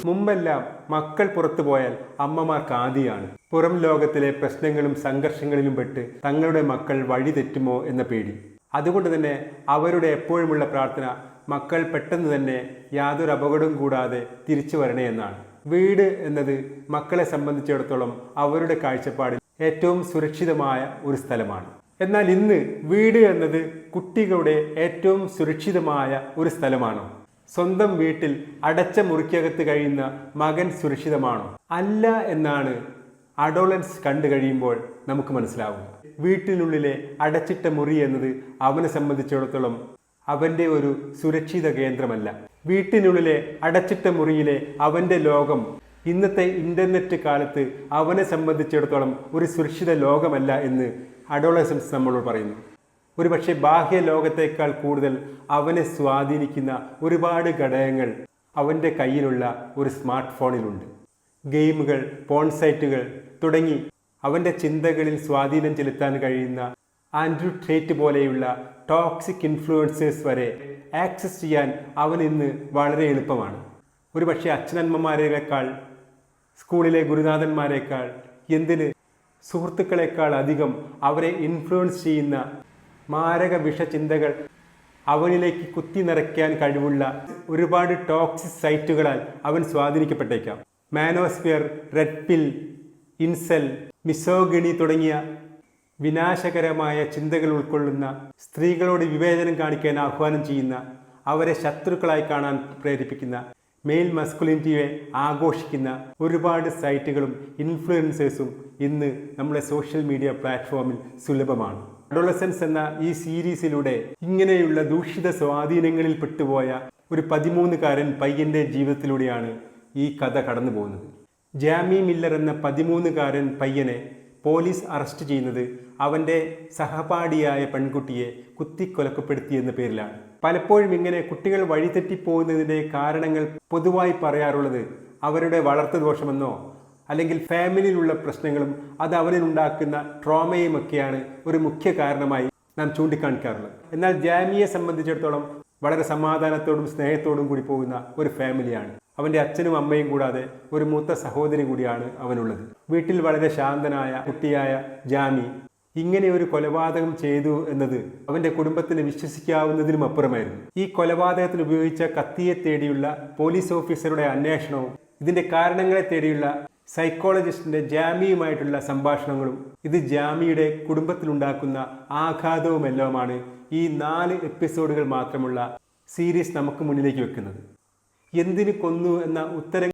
മുമ്പെല്ലാം മക്കൾ പുറത്തു പോയാൽ അമ്മമാർക്ക് ആദിയാണ്. പുറം ലോകത്തിലെ പ്രശ്നങ്ങളും സംഘർഷങ്ങളിലും പെട്ട് തങ്ങളുടെ മക്കൾ വഴി തെറ്റുമോ എന്ന പേടി. അതുകൊണ്ട് തന്നെ അവരുടെ എപ്പോഴുമുള്ള പ്രാർത്ഥന മക്കൾ പെട്ടെന്ന് തന്നെ യാതൊരു അപകടവും കൂടാതെ തിരിച്ചു വരണേ എന്നാണ്. വീട് എന്നത് മക്കളെ സംബന്ധിച്ചിടത്തോളം അവരുടെ കാഴ്ചപ്പാടിൽ ഏറ്റവും സുരക്ഷിതമായ ഒരു സ്ഥലമാണ്. എന്നാൽ ഇന്ന് വീട് എന്നത് കുട്ടികളുടെ ഏറ്റവും സുരക്ഷിതമായ ഒരു സ്ഥലമാണോ? സ്വന്തം വീട്ടിൽ അടച്ച മുറിക്കകത്ത് കഴിയുന്ന മകൻ സുരക്ഷിതമാണോ? അല്ല എന്നാണ് അഡോളൻസ് കണ്ടു കഴിയുമ്പോൾ നമുക്ക് മനസ്സിലാവുക. വീട്ടിനുള്ളിലെ അടച്ചിട്ട മുറി എന്നത് അവനെ സംബന്ധിച്ചിടത്തോളം അവൻ്റെ ഒരു സുരക്ഷിത കേന്ദ്രമല്ല. വീട്ടിനുള്ളിലെ അടച്ചിട്ട മുറിയിലെ അവൻ്റെ ലോകം ഇന്നത്തെ ഇൻ്റർനെറ്റ് കാലത്ത് അവനെ സംബന്ധിച്ചിടത്തോളം ഒരു സുരക്ഷിത ലോകമല്ല എന്ന് അഡോളസൻസ് നമ്മളോട് പറയുന്നു. ഒരുപക്ഷെ ബാഹ്യ ലോകത്തേക്കാൾ കൂടുതൽ അവനെ സ്വാധീനിക്കുന്ന ഒരുപാട് ഘടകങ്ങൾ അവൻ്റെ കയ്യിലുള്ള ഒരു സ്മാർട്ട് ഫോണിലുണ്ട്. ഗെയിമുകൾ, പോൺ സൈറ്റുകൾ തുടങ്ങി അവൻ്റെ ചിന്തകളിൽ സ്വാധീനം ചെലുത്താൻ കഴിയുന്ന ആൻഡ്രൂ ടേറ്റ് പോലെയുള്ള ടോക്സിക് ഇൻഫ്ലുവൻസേഴ്സ് വരെ ആക്സസ് ചെയ്യാൻ അവനിന്ന് വളരെ എളുപ്പമാണ്. ഒരുപക്ഷെ അച്ഛനമ്മമാരേക്കാൾ, സ്കൂളിലെ ഗുരുനാഥന്മാരെക്കാൾ, എന്തിന് സുഹൃത്തുക്കളെക്കാൾ അധികം അവരെ ഇൻഫ്ലുവൻസ് ചെയ്യുന്ന മാരക വിഷചിന്തകൾ അവനിലേക്ക് കുത്തി നിറയ്ക്കാൻ കഴിവുള്ള ഒരുപാട് ടോക്സിക് സൈറ്റുകളാൽ അവൻ സ്വാധീനിക്കപ്പെട്ടേക്കാം. മാനോസ്ഫിയർ, റെഡ് പിൽ, ഇൻസെൽ, മിസോഗിണി തുടങ്ങിയ വിനാശകരമായ ചിന്തകൾ ഉൾക്കൊള്ളുന്ന, സ്ത്രീകളോട് വിവേചനം കാണിക്കാൻ ആഹ്വാനം ചെയ്യുന്ന, അവരെ ശത്രുക്കളായി കാണാൻ പ്രേരിപ്പിക്കുന്ന, മെയിൽ മസ്കുലിനിറ്റിയെ ആഘോഷിക്കുന്ന ഒരുപാട് സൈറ്റുകളും ഇൻഫ്ലുവൻസേഴ്സും ഇന്ന് നമ്മുടെ സോഷ്യൽ മീഡിയ പ്ലാറ്റ്ഫോമിൽ സുലഭമാണ്. അഡോളസൻസ് എന്ന ഈ സീരീസിലൂടെ ഇങ്ങനെയുള്ള ദൂഷിത സ്വാധീനങ്ങളിൽ പെട്ടുപോയ ഒരു 13-കാരൻ പയ്യൻ്റെ ജീവിതത്തിലൂടെയാണ് ഈ കഥ കടന്നു പോകുന്നത്. ജാമി മില്ലർ എന്ന 13-കാരൻ പയ്യനെ പോലീസ് അറസ്റ്റ് ചെയ്യുന്നത് അവൻ്റെ സഹപാഠിയായ പെൺകുട്ടിയെ കുത്തിക്കൊലപ്പെടുത്തിയെന്ന പേരിലാണ്. പലപ്പോഴും ഇങ്ങനെ കുട്ടികൾ വഴിതെറ്റിപ്പോകുന്നതിൻ്റെ കാരണങ്ങൾ പൊതുവായി പറയാറുള്ളത് അവരുടെ വളർത്തു ദോഷമെന്നോ അല്ലെങ്കിൽ ഫാമിലിയിലുള്ള പ്രശ്നങ്ങളും അത് അവനിലുണ്ടാക്കുന്ന ട്രോമയുമൊക്കെയാണ് ഒരു മുഖ്യ കാരണമായി നാം ചൂണ്ടിക്കാണിക്കാറുള്ളത്. എന്നാൽ ജാമിയെ സംബന്ധിച്ചിടത്തോളം വളരെ സമാധാനത്തോടും സ്നേഹത്തോടും കൂടി പോകുന്ന ഒരു ഫാമിലിയാണ്. അവൻ്റെ അച്ഛനും അമ്മയും കൂടാതെ ഒരു മൂത്ത സഹോദരി കൂടിയാണ് അവനുള്ളത്. വീട്ടിൽ വളരെ ശാന്തനായ കുട്ടിയായ ജാമി ഇങ്ങനെ ഒരു കൊലപാതകം ചെയ്തു എന്നത് അവൻ്റെ കുടുംബത്തിന് വിശ്വസിക്കാവുന്നതിനും അപ്പുറമായിരുന്നു. ഈ കൊലപാതകത്തിന് ഉപയോഗിച്ച കത്തിയെ തേടിയുള്ള പോലീസ് ഓഫീസറുടെ അന്വേഷണവും ഇതിൻ്റെ കാരണങ്ങളെ തേടിയുള്ള സൈക്കോളജിസ്റ്റിൻ്റെ ജാമിയുമായിട്ടുള്ള സംഭാഷണങ്ങളും ഇത് ജാമിയുടെ കുടുംബത്തിലുണ്ടാക്കുന്ന ആഘാതവുമെല്ലാമാണ് ഈ 4 എപ്പിസോഡുകൾ മാത്രമുള്ള സീരീസ് നമുക്ക് മുന്നിലേക്ക് വെക്കുന്നത്. എന്തിനു കൊന്നു എന്ന ഉത്തരം